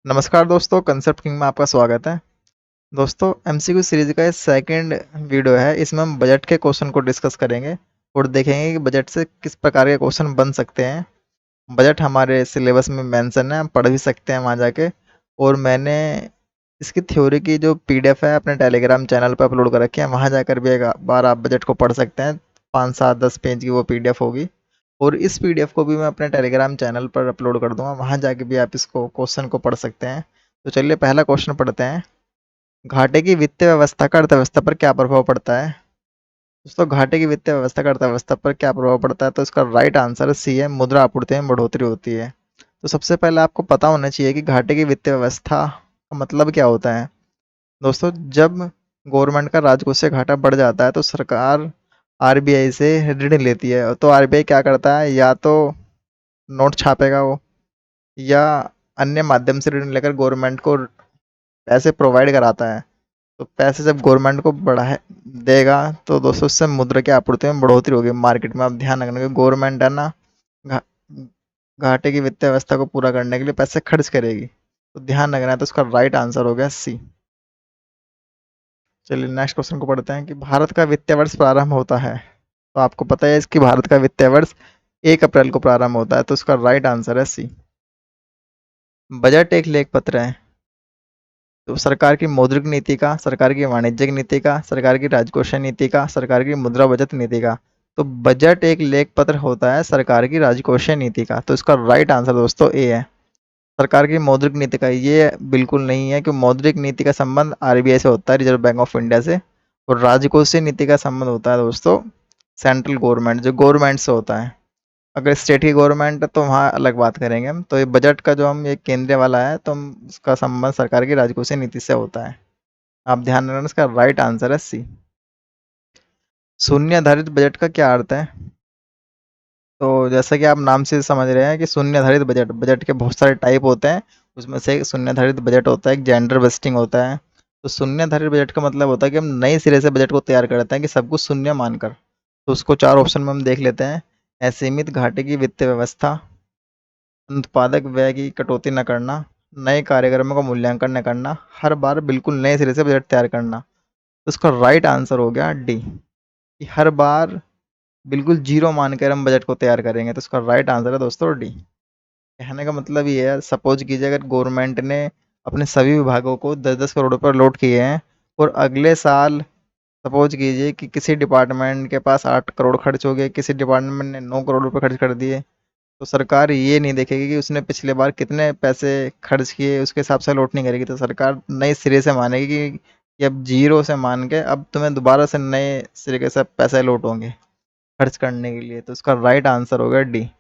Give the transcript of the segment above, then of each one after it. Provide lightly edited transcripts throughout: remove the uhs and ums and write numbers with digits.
नमस्कार दोस्तों, concept king में आपका स्वागत है। दोस्तों, एमसीक्यू सीरीज का ये सेकंड वीडियो है। इसमें हम बजट के क्वेश्चन को डिस्कस करेंगे और देखेंगे कि बजट से किस प्रकार के क्वेश्चन बन सकते हैं। बजट हमारे सिलेबस में मेंशन है, हम पढ़ भी सकते हैं वहाँ जाके। और मैंने इसकी थ्योरी की जो पीडीएफ है अपने टेलीग्राम चैनल पर अपलोड कर रखी है, वहाँ जाकर भी एक बार आप बजट को पढ़ सकते हैं। 5, 7, 10 पेज की वो पीडीएफ होगी और इस पीडीएफ को भी मैं अपने टेलीग्राम चैनल पर अपलोड कर दूंगा, वहाँ जाके भी आप इसको क्वेश्चन को पढ़ सकते हैं। तो चलिए पहला क्वेश्चन पढ़ते हैं। घाटे की वित्तीय व्यवस्था का अर्थव्यवस्था पर क्या प्रभाव पड़ता है? दोस्तों, घाटे की वित्तीय व्यवस्था का अर्थव्यवस्था पर क्या प्रभाव पड़ता है? तो इसका राइट आंसर सी है, मुद्रा आपूर्ति में बढ़ोतरी होती है। तो सबसे पहले आपको पता होना चाहिए कि घाटे की वित्तीय व्यवस्था का मतलब क्या होता है। दोस्तों, जब गवर्नमेंट का राजकोष से घाटा बढ़ जाता है तो सरकार आरबीआई से ऋण लेती है। तो आरबीआई क्या करता है, या तो नोट छापेगा वो, या अन्य माध्यम से ऋण लेकर गवर्नमेंट को पैसे प्रोवाइड कराता है। तो पैसे जब गवर्नमेंट को बढ़ा देगा तो दोस्तों उससे मुद्रा की आपूर्ति में बढ़ोतरी होगी मार्केट में। आप ध्यान रखना कि गवर्नमेंट है ना, घा- घाटे की वित्तीय व्यवस्था को पूरा करने के लिए पैसे खर्च करेगी। तो ध्यान रखना है। तो उसका राइट आंसर हो गया सी। चलिए नेक्स्ट क्वेश्चन को पढ़ते हैं कि भारत का वित्तीय वर्ष प्रारंभ होता है। तो आपको पता है इसकी भारत का वित्तीय वर्ष 1 अप्रैल को प्रारंभ होता है। तो उसका राइट आंसर है सी। बजट एक लेख पत्र है। तो सरकार की मौद्रिक नीति का, सरकार की वाणिज्यिक नीति का, सरकार की राजकोषीय नीति का, सरकार की मुद्रा बचत नीति का। तो बजट एक लेख पत्र होता है सरकार की राजकोषीय नीति का। तो इसका राइट आंसर दोस्तों ए है, सरकार की मौद्रिक नीति का। ये बिल्कुल नहीं है कि मौद्रिक नीति का संबंध आरबीआई से होता है, रिजर्व बैंक ऑफ इंडिया से। और राजकोषीय नीति का संबंध होता है दोस्तों सेंट्रल गवर्नमेंट, जो गवर्नमेंट से होता है। अगर स्टेट की गवर्नमेंट है तो वहाँ अलग बात करेंगे हम। तो ये बजट का जो हम ये केंद्रीय वाला है, तो हम उसका संबंध सरकार की राजकोषीय नीति से होता है। आप ध्यान रखना, इसका राइट आंसर है सी। शून्य आधारित बजट का क्या अर्थ है? तो जैसा कि आप नाम से समझ रहे हैं कि शून्य आधारित बजट, बजट के बहुत सारे टाइप होते हैं, उसमें से एक शून्य आधारित बजट होता है, एक जेंडर बस्टिंग होता है। तो शून्य आधारित बजट का मतलब होता है कि हम नए सिरे से बजट को तैयार करते हैं कि सब कुछ शून्य मानकर। तो उसको 4 ऑप्शन में हम देख लेते हैं। असीमित घाटे की वित्तीय व्यवस्था, उत्पादक व्यय की कटौती न करना, नए कार्यक्रमों का मूल्यांकन न करना, हर बार बिल्कुल नए सिरे से बजट तैयार करना। तो उसका राइट आंसर हो गया डी, कि हर बार बिल्कुल जीरो मानकर हम बजट को तैयार करेंगे। तो उसका राइट आंसर है दोस्तों डी। कहने का मतलब ये है, सपोज कीजिए अगर गवर्नमेंट ने अपने सभी विभागों को 10-10 करोड़ रुपये अलॉट किए हैं और अगले साल सपोज कीजिए कि किसी डिपार्टमेंट के पास 8 करोड़ खर्च हो गए, किसी डिपार्टमेंट ने 9 करोड़ रुपये खर्च कर दिए। तो सरकार ये नहीं देखेगी कि उसने पिछले बार कितने पैसे खर्च किए, उसके हिसाब से अलॉट नहीं करेगी। तो सरकार नए सिरे से मानेगी कि अब जीरो से मान के अब तुम्हें दोबारा से नए सिरे के साथ पैसे अलॉट होंगे खर्च करने के लिए। तो उसका राइट आंसर होगा डी।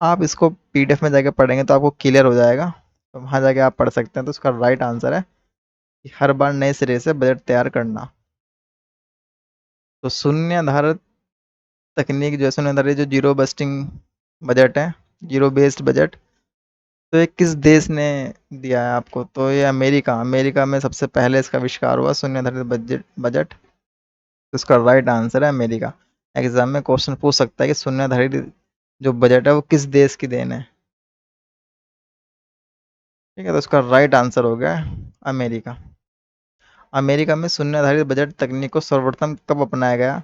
आप इसको पीडीएफ में जाके पढ़ेंगे तो आपको क्लियर हो जाएगा, तो वहाँ जाके आप पढ़ सकते हैं। तो उसका राइट आंसर है कि हर बार नए सिरे से बजट तैयार करना। तो शून्य आधारित तकनीक, जो शून्य आधारित जो जीरो बस्टिंग बजट है, जीरो बेस्ड बजट, तो ये किस देश ने दिया है आपको? तो ये अमेरिका, अमेरिका में सबसे पहले इसका आविष्कार हुआ शून्य आधारित बजट। तो इसका राइट आंसर है अमेरिका। एग्जाम में क्वेश्चन पूछ सकता है कि शून्य आधारित जो बजट है वो किस देश की देन है। ठीक है, तो उसका राइट आंसर हो गया अमेरिका। अमेरिका में शून्य आधारित बजट तकनीक को सर्वप्रथम कब अपनाया गया?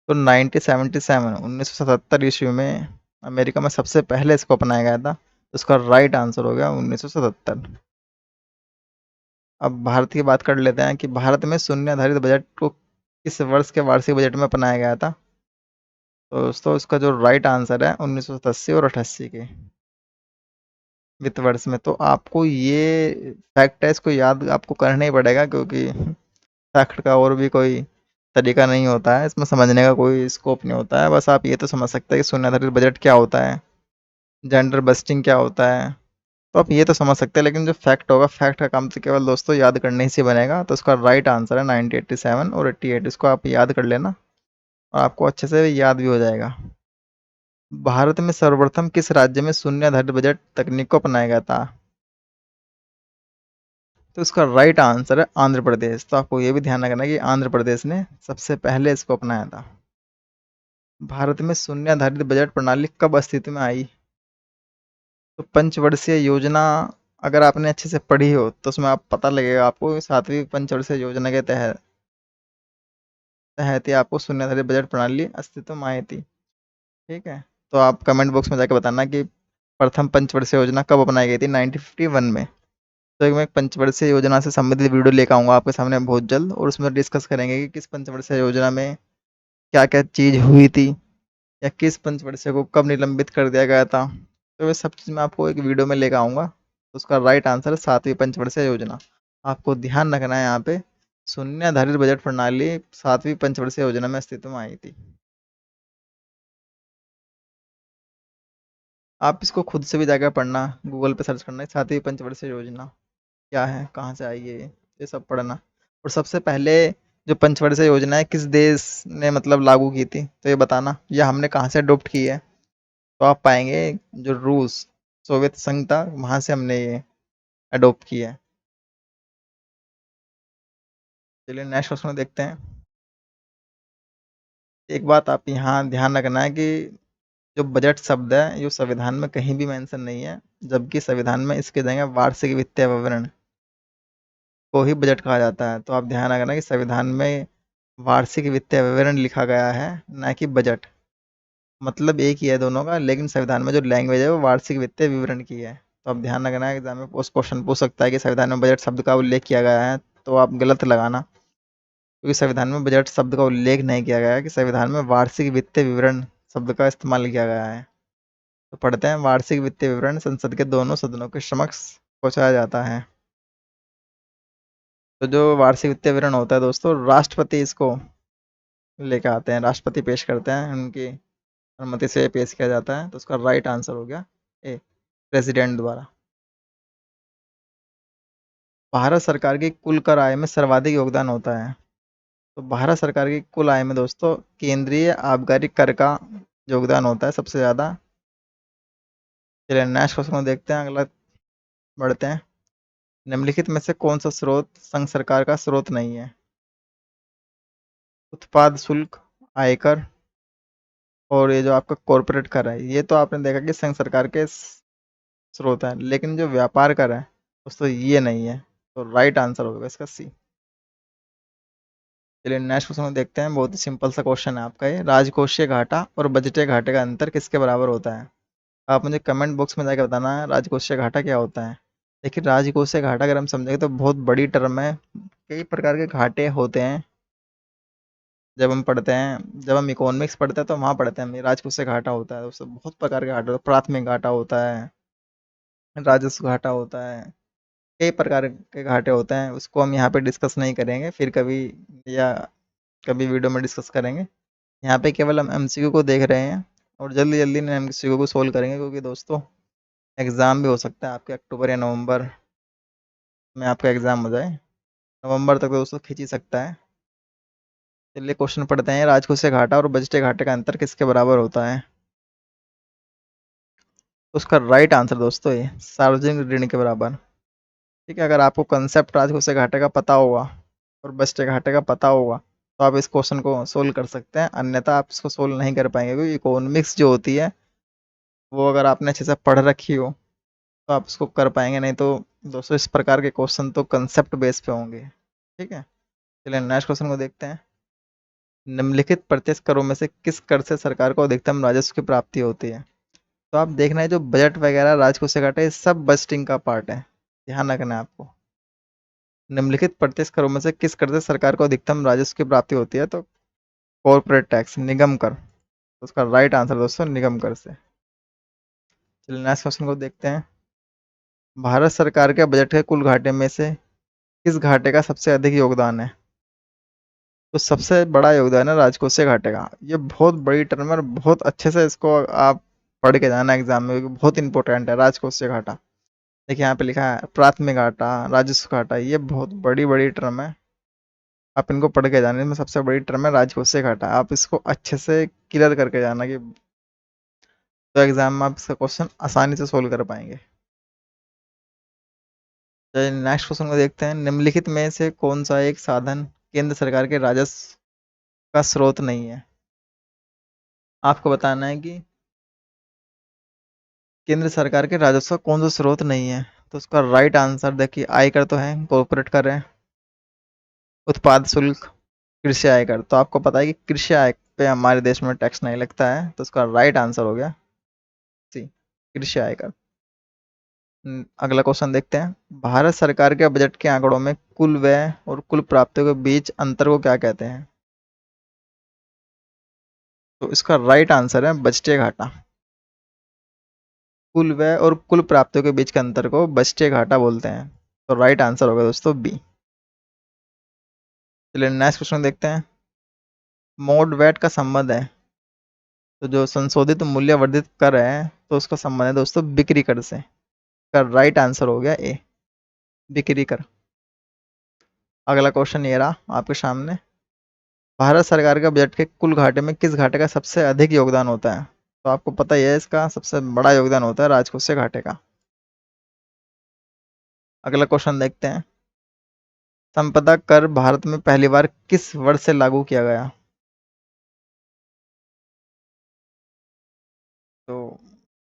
तो 1977, 1977 ईस्वी में अमेरिका में सबसे पहले इसको अपनाया गया था। तो उसका राइट आंसर हो गया 1977। अब भारत की बात कर लेते हैं कि भारत में शून्य आधारित बजट को किस वर्ष के वार्षिक बजट में अपनाया गया था? तो दोस्तों इसका जो राइट आंसर है 1987 और 88 के वित्त वर्ष में। तो आपको ये फैक्ट है, इसको याद आपको करना ही पड़ेगा, क्योंकि फैक्ट का और भी कोई तरीका नहीं होता है, इसमें समझने का कोई स्कोप नहीं होता है। बस आप ये तो समझ सकते हैं कि शून्य आधारित बजट क्या होता है, जेंडर बस्टिंग क्या होता है। तो आप ये तो समझ सकते हैं, लेकिन जो फैक्ट होगा, फैक्ट का काम तो केवल दोस्तों याद करने ही से बनेगा। तो उसका राइट आंसर है 1987 और 88। इसको आप याद कर लेना और आपको अच्छे से याद भी हो जाएगा। भारत में सर्वप्रथम किस राज्य में शून्य आधारित बजट तकनीक को अपनाया गया था? तो इसका राइट आंसर है आंध्र प्रदेश। तो आपको ये भी ध्यान रखना है कि आंध्र प्रदेश ने सबसे पहले इसको अपनाया था। भारत में शून्य आधारित बजट प्रणाली कब अस्तित्व में आई? तो पंचवर्षीय योजना अगर आपने अच्छे से पढ़ी हो तो उसमें आप पता लगेगा आपको 7वीं पंचवर्षीय योजना के तहत तहत ही आपको शून्याधारित बजट प्रणाली अस्तित्व में आई थी। ठीक है, तो आप कमेंट बॉक्स में जाके बताना कि प्रथम पंचवर्षीय योजना कब अपनाई गई थी 1951 में। तो एक मैं पंचवर्षीय योजना से संबंधित वीडियो लेकर आऊँगा आपके सामने बहुत जल्द, और उसमें डिस्कस करेंगे कि किस पंचवर्षीय योजना में क्या-क्या चीज़ हुई थी, या किस पंचवर्षीय को कब निलंबित कर दिया गया था। तो ये सब चीज़ मैं आपको एक वीडियो में लेकर आऊँगा। तो उसका राइट आंसर है 7वीं पंचवर्षीय योजना। आपको ध्यान रखना है यहाँ पे, शून्य आधारित बजट प्रणाली 7वीं पंचवर्षीय योजना में अस्तित्व में आई थी। आप इसको खुद से भी जाकर पढ़ना, गूगल पे सर्च करना 7वीं पंचवर्षीय योजना क्या है, कहाँ से आई है ये सब पढ़ना। और सबसे पहले जो पंचवर्षीय योजना है किस देश ने मतलब लागू की थी, तो ये बताना, या हमने कहाँ से अडॉप्ट की है। तो आप पाएंगे जो रूस सोवियत संघ था, वहाँ से हमने ये अडॉप्ट की है। चलिए नेक्स्ट क्वेश्चन देखते हैं। एक बात आप यहाँ ध्यान रखना है कि जो बजट शब्द है ये संविधान में कहीं भी मेंशन नहीं है, जबकि संविधान में इसके जगह वार्षिक वित्तीय विवरण को ही बजट कहा जाता है। तो आप ध्यान रखना कि संविधान में वार्षिक वित्तीय विवरण लिखा गया है, ना कि बजट। मतलब एक ही है दोनों का, लेकिन संविधान में जो लैंग्वेज है वो वार्षिक वित्तीय विवरण की है। तो आप ध्यान रखना है, एग्जाम में उस क्वेश्चन पूछ सकता है कि संविधान में बजट शब्द का उल्लेख किया गया है, तो आप गलत लगाना, क्योंकि संविधान में बजट शब्द का उल्लेख नहीं किया गया है, कि संविधान में वार्षिक वित्तीय विवरण शब्द का इस्तेमाल किया गया है। तो पढ़ते हैं, वार्षिक वित्तीय विवरण संसद के दोनों सदनों के समक्ष पहुंचाया जाता है। तो जो वार्षिक वित्तीय विवरण होता है दोस्तों, राष्ट्रपति इसको लेके आते हैं, राष्ट्रपति पेश करते हैं, उनकी अनुमति से पेश किया जाता है। तो उसका राइट आंसर हो गया ए, प्रेसिडेंट द्वारा। भारत सरकार की कुल कर आय में सर्वाधिक योगदान होता है। तो भारत सरकार की कुल आय में दोस्तों केंद्रीय आबकारी कर का योगदान होता है सबसे ज़्यादा। चलिए नेक्स्ट क्वेश्चन को देखते हैं, अगला बढ़ते हैं। निम्नलिखित में से कौन सा स्रोत संघ सरकार का स्रोत नहीं है? उत्पाद शुल्क, आयकर, और ये जो आपका कॉरपोरेट कर है, ये तो आपने देखा कि संघ सरकार के स्रोत हैं, लेकिन जो व्यापार कर है दोस्तों ये नहीं है। तो राइट आंसर होगा इसका सी। चलिए नेक्स्ट क्वेश्चन को देखते हैं, बहुत ही सिंपल सा क्वेश्चन है आपका ये। राजकोषीय घाटा और बजटीय घाटे का अंतर किसके बराबर होता है? आप मुझे कमेंट बॉक्स में जाकर बताना है राजकोषीय घाटा क्या होता है। देखिए राजकोषीय घाटा अगर हम समझेंगे तो बहुत बड़ी टर्म है, कई प्रकार के घाटे होते हैं। जब हम पढ़ते हैं, जब हम इकोनॉमिक्स पढ़ते हैं तो वहाँ पढ़ते हैं, राजकोषीय घाटा होता है, उससे बहुत प्रकार के घाटे होते हैं। प्राथमिक घाटा होता है, राजस्व घाटा होता है, कई प्रकार के घाटे होते हैं। उसको हम यहाँ पे डिस्कस नहीं करेंगे, फिर कभी, या कभी वीडियो में डिस्कस करेंगे। यहाँ पे केवल हम एमसीक्यू को देख रहे हैं, और जल्दी जल्दी एमसीक्यू को सोल्व करेंगे, क्योंकि दोस्तों एग्ज़ाम भी हो सकता है आपके अक्टूबर या नवंबर में आपका एग्ज़ाम हो जाए। नवंबर तक तो दोस्तों खींच ही सकता है। चलिए क्वेश्चन पढ़ते हैं, राजकोषीय घाटा और बजटीय घाटे का अंतर किसके बराबर होता है? तो उसका राइट आंसर दोस्तों ये सार्वजनिक ऋण के बराबर। ठीक है, अगर आपको कंसेप्ट राजकोषीय घाटे का पता होगा और बजटीय घाटे का पता होगा तो आप इस क्वेश्चन को सोल्व कर सकते हैं, अन्यथा आप इसको सोल्व नहीं कर पाएंगे, क्योंकि इकोनॉमिक्स जो होती है वो अगर आपने अच्छे से पढ़ रखी हो तो आप इसको कर पाएंगे, नहीं तो दोस्तों इस प्रकार के क्वेश्चन तो कंसेप्ट बेस पे होंगे। ठीक है, चलिए नेक्स्ट क्वेश्चन को देखते हैं। निम्नलिखित प्रत्यक्ष करों में से किस कर से सरकार को अधिकतम राजस्व की प्राप्ति होती है? तो आप देखना है जो बजट वगैरह राजकोषीय घाटा ये सब बजटिंग का पार्ट है, ध्यान रखना है आपको। निम्नलिखित प्रत्यक्ष करों में से किस कर से सरकार को अधिकतम राजस्व की प्राप्ति होती है? तो कॉर्पोरेट टैक्स, निगम कर। तो उसका राइट आंसर दोस्तों निगम कर से। चलिए नेक्स्ट क्वेश्चन को देखते हैं। भारत सरकार के बजट के कुल घाटे में से किस घाटे का सबसे अधिक योगदान है? तो सबसे बड़ा योगदान है राजकोषीय घाटे का। ये बहुत बड़ी टर्म है और बहुत अच्छे से इसको आप पढ़ के जाना एग्जाम में, क्योंकि बहुत इंपॉर्टेंट है राजकोषीय घाटा। देखिए यहाँ पे लिखा है प्राथमिक घाटा, राजस्व घाटा, ये बहुत बड़ी बड़ी टर्म है, आप इनको पढ़ के जाने में। सबसे बड़ी टर्म है राजकोषीय घाटा, आप इसको अच्छे से क्लियर करके जाना, कि तो एग्जाम में आप इसका क्वेश्चन आसानी से सोल्व कर पाएंगे। चलिए नेक्स्ट क्वेश्चन को देखते हैं। निम्नलिखित में से कौन सा एक साधन केंद्र सरकार के राजस्व का स्रोत नहीं है? आपको बताना है कि केंद्र सरकार के राजस्व का कौन सा स्रोत नहीं है। तो उसका राइट आंसर देखिए आयकर तो है, कॉर्पोरेट कर रहे हैं, उत्पाद शुल्क, कृषि आयकर। तो आपको पता है कि कृषि आय पे हमारे देश में टैक्स नहीं लगता है, तो उसका राइट आंसर हो गया सी, कृषि आयकर। अगला क्वेश्चन देखते हैं। भारत सरकार के बजट के आंकड़ों में कुल व्यय और कुल प्राप्तियों के बीच अंतर को क्या कहते हैं? तो इसका राइट आंसर है बजटीय घाटा। कुल व्यय और कुल प्राप्तियों के बीच के अंतर को बजटीय घाटा बोलते हैं। तो राइट आंसर होगा दोस्तों बी। चलिए नेक्स्ट क्वेश्चन देखते हैं। मोड वैट का संबंध है, तो जो संशोधित मूल्य वर्धित कर है तो उसका संबंध है दोस्तों बिक्री कर से। का राइट आंसर हो गया ए, बिक्री कर। अगला क्वेश्चन ये रहा आपके सामने। भारत सरकार के बजट के कुल घाटे में किस घाटे का सबसे अधिक योगदान होता है? तो आपको पता ही है इसका सबसे बड़ा योगदान होता है राजकोषीय घाटे का। अगला क्वेश्चन देखते हैं। संपदा कर भारत में पहली बार किस वर्ष से लागू किया गया? तो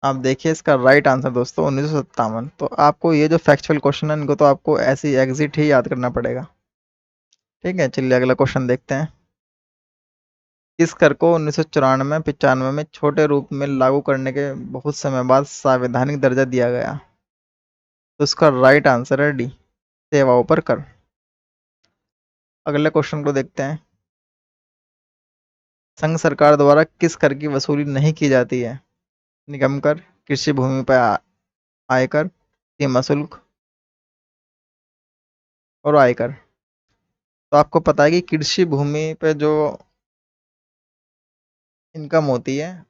आप देखिए इसका राइट आंसर दोस्तों 1957। तो आपको ये जो फैक्चुअल क्वेश्चन है इनको तो आपको ऐसी एग्जिट ही याद करना पड़ेगा। ठीक है, चलिए अगला क्वेश्चन देखते हैं। किस कर को 1994-95 में छोटे रूप में लागू करने के बहुत समय बाद संवैधानिक दर्जा दिया गया? तो इसका राइट आंसर है डी, सेवाओं पर कर। अगले क्वेश्चन को देखते हैं। संघ सरकार द्वारा किस कर की वसूली नहीं की जाती है? निगम कर, कृषि भूमि पर आयकर, सीमा शुल्क और आयकर। तो आपको पता है कि कृषि भूमि पे जो इनकम होती है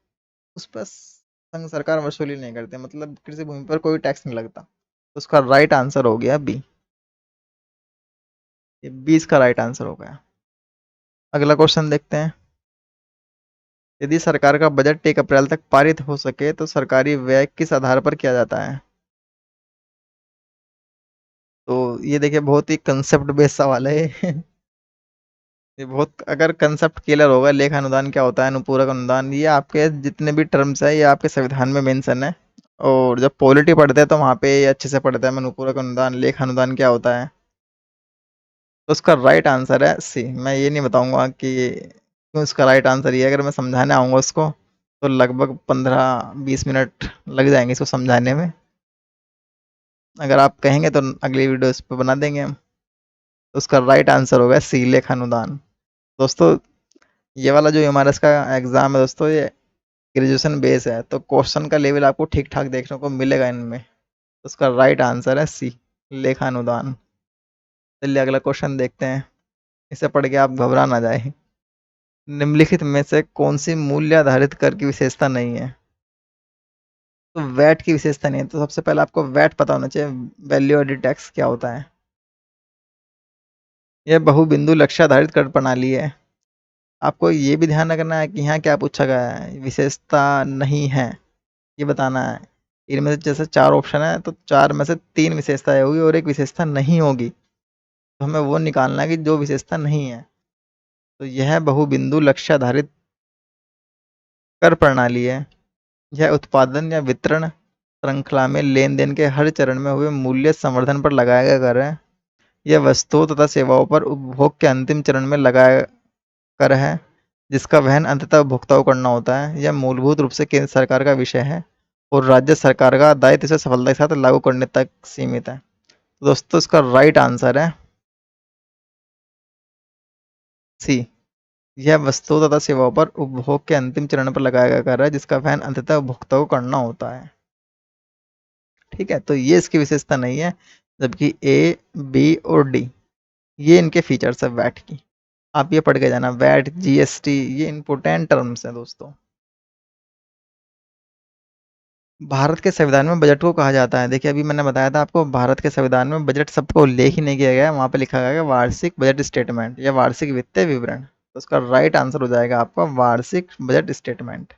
उस पर संघ सरकार वसूली नहीं करती, मतलब कृषि भूमि पर कोई टैक्स नहीं लगता। तो उसका राइट आंसर हो गया बी। ये 20 का राइट आंसर हो गया। अगला क्वेश्चन देखते हैं। यदि सरकार का बजट 1 अप्रैल तक पारित हो सके तो सरकारी व्यय किस आधार पर किया जाता है? तो ये देखिए बहुत ही कंसेप्ट बेस्ड सवाल है ये। ये बहुत अगर कंसेप्ट क्लियर होगा, लेखा अनुदान क्या होता है, अनुपूरक अनुदान, ये आपके जितने भी टर्म्स है ये आपके संविधान में मेंशन है। और जब पॉलिटी पढ़ते हैं तो वहाँ पे ये अच्छे से पढ़ते हैं, अनुपूरक अनुदान, लेखा अनुदान क्या होता है। तो उसका राइट आंसर है सी। मैं ये नहीं बताऊंगा कि क्यों इसका राइट आंसर ये है। अगर मैं समझाने आऊँगा उसको तो लगभग 15-20 मिनट लग जाएंगे इसको समझाने में। अगर आप कहेंगे तो अगली वीडियो इस पर बना देंगे हम। तो उसका राइट आंसर होगा सी, लेखा अनुदान। दोस्तों ये वाला जो एमआरएस का एग्ज़ाम है दोस्तों, ये ग्रेजुएशन बेस है, तो क्वेश्चन का लेवल आपको ठीक ठाक देखने को मिलेगा इनमें। तो उसका राइट आंसर है सी, लेखा अनुदान। चलिए अगला क्वेश्चन देखते हैं। इसे पढ़ के आप घबरा ना जाए। निम्नलिखित में से कौन सी मूल्य आधारित कर की विशेषता नहीं है? तो वैट की विशेषता नहीं है, तो सबसे पहले आपको वैट पता होना चाहिए, वैल्यू एडेड टैक्स क्या होता है। यह बहुबिंदु लक्ष्य आधारित कर प्रणाली है। आपको ये भी ध्यान रखना है कि यहाँ क्या पूछा गया है, विशेषता नहीं है ये बताना है। इनमें से जैसे 4 ऑप्शन है तो 4 में से 3 विशेषताएं होगी और एक विशेषता नहीं होगी, तो हमें वो निकालना है कि जो विशेषता नहीं है। तो यह बहुबिंदु लक्ष्य आधारित कर प्रणाली है। यह उत्पादन या वितरण श्रृंखला में लेन-देन के हर चरण में हुए मूल्य संवर्धन पर लगाया गया कर है। यह वस्तुओं तथा सेवाओं पर उपभोग के अंतिम चरण में लगाया कर है, जिसका वहन अंततः उपभोक्ता को करना होता है। यह मूलभूत रूप से केंद्र सरकार का विषय है और राज्य सरकार का दायित्व इसे सफलता के साथ लागू करने तक सीमित है। तो दोस्तों इसका राइट आंसर है सी। यह वस्तुओं तथा सेवाओं पर उपभोग के अंतिम चरण पर लगाया गया कर है, जिसका वहन अंततः उपभोक्ता को करना होता है। ठीक है, तो ये इसकी विशेषता नहीं है, जबकि ए, बी और डी ये इनके फीचर्स है वैट की। आप ये पढ़ के जाना, वैट, जीएसटी ये इंपॉर्टेंट टर्म्स हैं दोस्तों। भारत के संविधान में बजट को कहा जाता है, देखिए अभी मैंने बताया था आपको, भारत के संविधान में बजट सबको उल्लेख ही नहीं किया गया है, वहाँ पे लिखा गया है वार्षिक बजट स्टेटमेंट या वार्षिक वित्तीय विवरण। तो उसका राइट आंसर हो जाएगा आपका वार्षिक बजट स्टेटमेंट।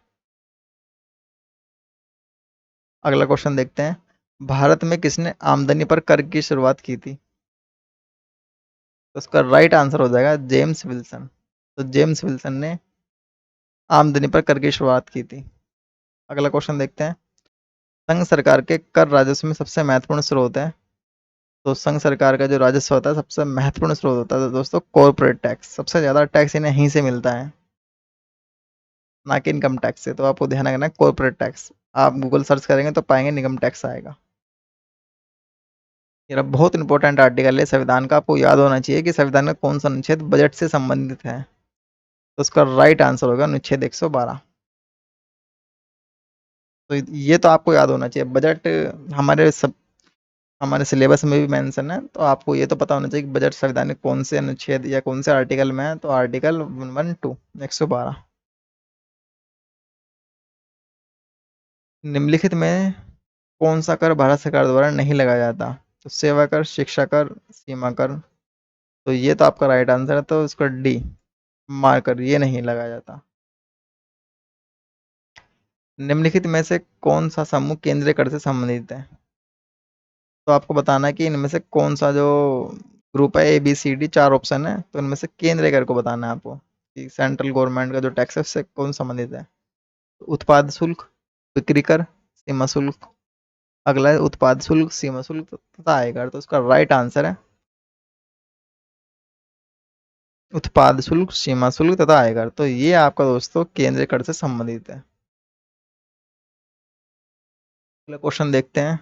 अगला क्वेश्चन देखते हैं। भारत में किसने आमदनी पर कर की शुरुआत की थी? तो उसका राइट आंसर हो जाएगा जेम्स विल्सन। तो जेम्स विल्सन ने आमदनी पर कर की शुरुआत की थी। अगला क्वेश्चन देखते हैं। संघ सरकार के कर राजस्व में सबसे महत्वपूर्ण स्रोत है। तो संघ सरकार का जो राजस्व होता है सबसे महत्वपूर्ण स्रोत होता है तो दोस्तों कॉर्पोरेट टैक्स, सबसे ज़्यादा टैक्स इन्हें यहीं से मिलता है, ना कि इनकम टैक्स से। तो आपको ध्यान रखना है कॉर्पोरेट टैक्स। आप गूगल सर्च करेंगे तो पाएंगे इनकम टैक्स आएगा। ये रहा बहुत इंपॉर्टेंट आर्टिकल है संविधान का, आपको याद होना चाहिए कि संविधान का कौन सा अनुच्छेद बजट से संबंधित है। तो उसका राइट आंसर होगा अनुच्छेद 112। तो ये तो आपको याद होना चाहिए। बजट हमारे सब हमारे सिलेबस में भी मेंशन है, तो आपको ये तो पता होना चाहिए कि बजट संविधान के कौन से अनुच्छेद या कौन से आर्टिकल में है। तो आर्टिकल 112 112। निम्नलिखित में कौन सा कर भारत सरकार द्वारा नहीं लगाया जाता? तो सेवा कर, शिक्षा कर, सीमा कर। तो ये तो आपका राइट आंसर है, तो इसका डी मार्कर, ये नहीं लगाया जाता। निम्नलिखित में से कौन सा समूह केंद्रीय कर से संबंधित है? तो आपको बताना है कि इनमें से कौन सा जो ग्रुप है, ए बी सी डी, चार ऑप्शन है, तो इनमें से केंद्रीय कर को बताना है आपको कि सेंट्रल गवर्नमेंट का जो टैक्स है उससे कौन संबंधित है। उत्पाद शुल्क, बिक्री कर, सीमा शुल्क। अगला है उत्पाद शुल्क, सीमा शुल्क तथा आयकर। तो उसका राइट आंसर है उत्पाद शुल्क, सीमा शुल्क तथा आयकर। तो ये आपका दोस्तों केंद्रीय कर से संबंधित है। अगला क्वेश्चन देखते हैं।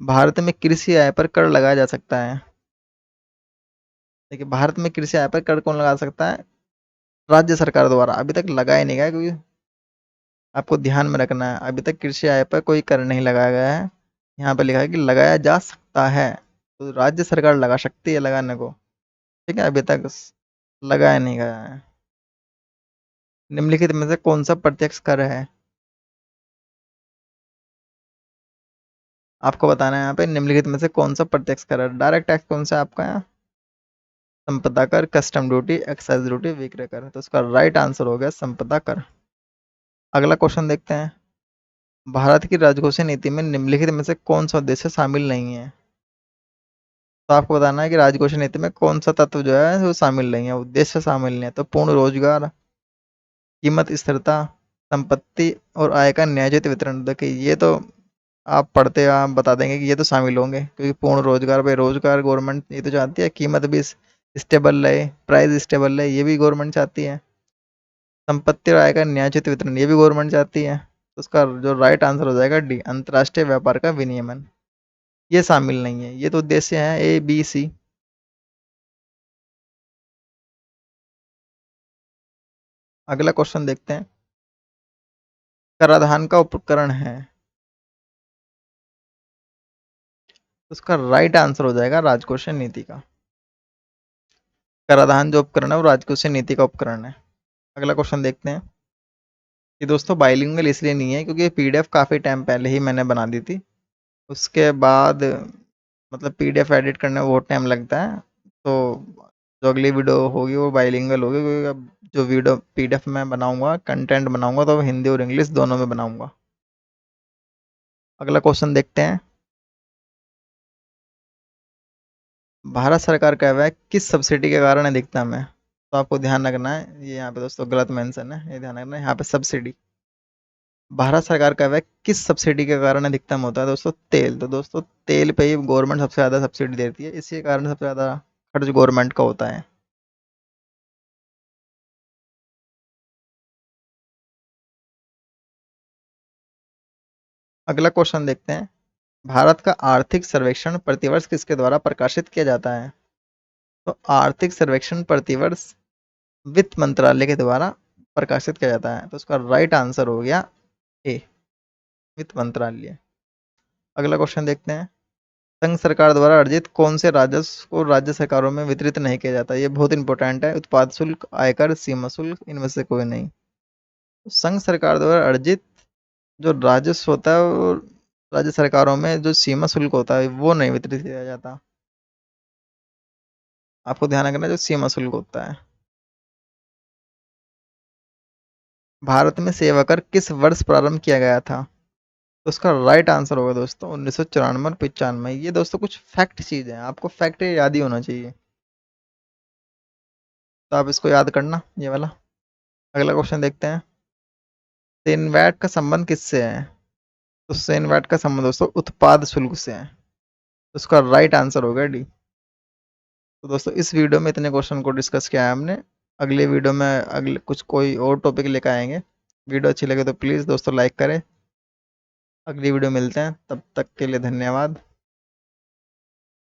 भारत में कृषि आय पर कर लगाया जा सकता है। देखिए, भारत में कृषि आय पर कर कौन लगा सकता है? राज्य सरकार द्वारा। अभी तक लगाया नहीं गया, क्योंकि आपको ध्यान में रखना है अभी तक कृषि आय पर कोई कर नहीं लगाया गया है। यहाँ पे लिखा है कि लगाया जा सकता है, तो राज्य सरकार लगा सकती है लगाने को। ठीक है, अभी तक लगाया नहीं गया है। निम्नलिखित में से कौन सा प्रत्यक्ष कर है? आपको बताना है यहाँ पे निम्नलिखित में से कौन सा प्रत्यक्ष कर है। डायरेक्ट टैक्स कौन सा है आपका यहाँ? संपदा कर, कस्टम ड्यूटी, एक्साइज ड्यूटी, विक्रय कर। तो उसका राइट आंसर हो गया संपदा कर। अगला क्वेश्चन देखते हैं। भारत की राजकोषीय नीति में निम्नलिखित में से कौन सा उद्देश्य शामिल नहीं है? तो आपको बताना है कि राजकोषीय नीति में कौन सा तत्व जो है वो शामिल नहीं है, उद्देश्य शामिल नहीं है। तो पूर्ण रोजगार, कीमत स्थिरता, संपत्ति और आय का न्यायोचित वितरण। देखिए, ये तो आप पढ़ते आप बता देंगे कि ये तो शामिल होंगे, क्योंकि पूर्ण रोजगार पे रोजगार गवर्नमेंट ये तो चाहती है, कीमत भी स्टेबल रहे, प्राइस स्टेबल रहे, ये भी गवर्नमेंट चाहती है। संपत्ति और आय का न्यायोचित वितरण, ये भी गवर्नमेंट चाहती है। तो उसका जो राइट आंसर हो जाएगा डी, अंतर्राष्ट्रीय व्यापार का विनियमन। ये शामिल नहीं है। ये तो उद्देश्य है ए बी सी। अगला क्वेश्चन देखते हैं। कराधान का उपकरण है, उसका राइट आंसर हो जाएगा राजकोषीय नीति का। कराधान जो उपकरण है वो राजकोषीय नीति का उपकरण है। अगला क्वेश्चन देखते हैं। ये दोस्तों बाइलिंगुअल इसलिए नहीं है क्योंकि ये पीडीएफ काफ़ी टाइम पहले ही मैंने बना दी थी। उसके बाद मतलब पीडीएफ एडिट करने में बहुत टाइम लगता है। तो जो अगली वीडियो होगी वो बाइलिंगुअल होगी, क्योंकि अब जो वीडियो पीडीएफ में बनाऊंगा, कंटेंट बनाऊंगा, तो हिंदी और इंग्लिश दोनों में बनाऊंगा। अगला क्वेश्चन देखते हैं। भारत सरकार का व्यय किस सब्सिडी के कारण अधिकतम है? तो आपको ध्यान रखना है, ये यहाँ पे दोस्तों गलत मेंशन है, ये ध्यान रखना है। यहाँ पे सब्सिडी, भारत सरकार का व्यय किस सब्सिडी के कारण अधिकतम होता है? दोस्तों तेल। तो दोस्तों तेल पे ही गवर्नमेंट सबसे ज़्यादा सब्सिडी देती है, इसी के कारण सबसे ज़्यादा खर्च गवर्नमेंट का होता है। अगला क्वेश्चन देखते हैं। भारत का आर्थिक सर्वेक्षण प्रतिवर्ष किसके द्वारा प्रकाशित किया जाता है? तो आर्थिक सर्वेक्षण प्रतिवर्ष वित्त मंत्रालय के द्वारा प्रकाशित किया जाता है। तो उसका राइट आंसर हो गया ए, वित्त मंत्रालय। अगला क्वेश्चन देखते हैं। संघ सरकार द्वारा अर्जित कौन से राजस्व को राज्य सरकारों में वितरित नहीं किया जाता? ये बहुत इंपॉर्टेंट है। उत्पाद शुल्क, आयकर, सीमा शुल्क, इनमें से कोई नहीं। संघ सरकार द्वारा अर्जित जो राजस्व होता है वो राज्य सरकारों में जो सीमा शुल्क होता है वो नहीं वितरित किया जाता। आपको ध्यान रखना है, जो सीमा शुल्क होता है। भारत में सेवा कर किस वर्ष प्रारंभ किया गया था? तो उसका राइट आंसर होगा दोस्तों 1994 और 95। ये दोस्तों कुछ फैक्ट चीज है, आपको फैक्ट याद ही होना चाहिए, तो आप इसको याद करना ये वाला। अगला क्वेश्चन देखते हैं। सिनवैट का संबंध किससे है? तो सेन वैट का संबंध दोस्तों उत्पाद शुल्क से है। तो उसका राइट आंसर होगा डी। तो दोस्तों इस वीडियो में इतने क्वेश्चन को डिस्कस किया है हमने। अगले वीडियो में अगले कुछ कोई और टॉपिक लेकर आएंगे। वीडियो अच्छी लगे तो प्लीज़ दोस्तों लाइक करें। अगली वीडियो मिलते हैं, तब तक के लिए धन्यवाद।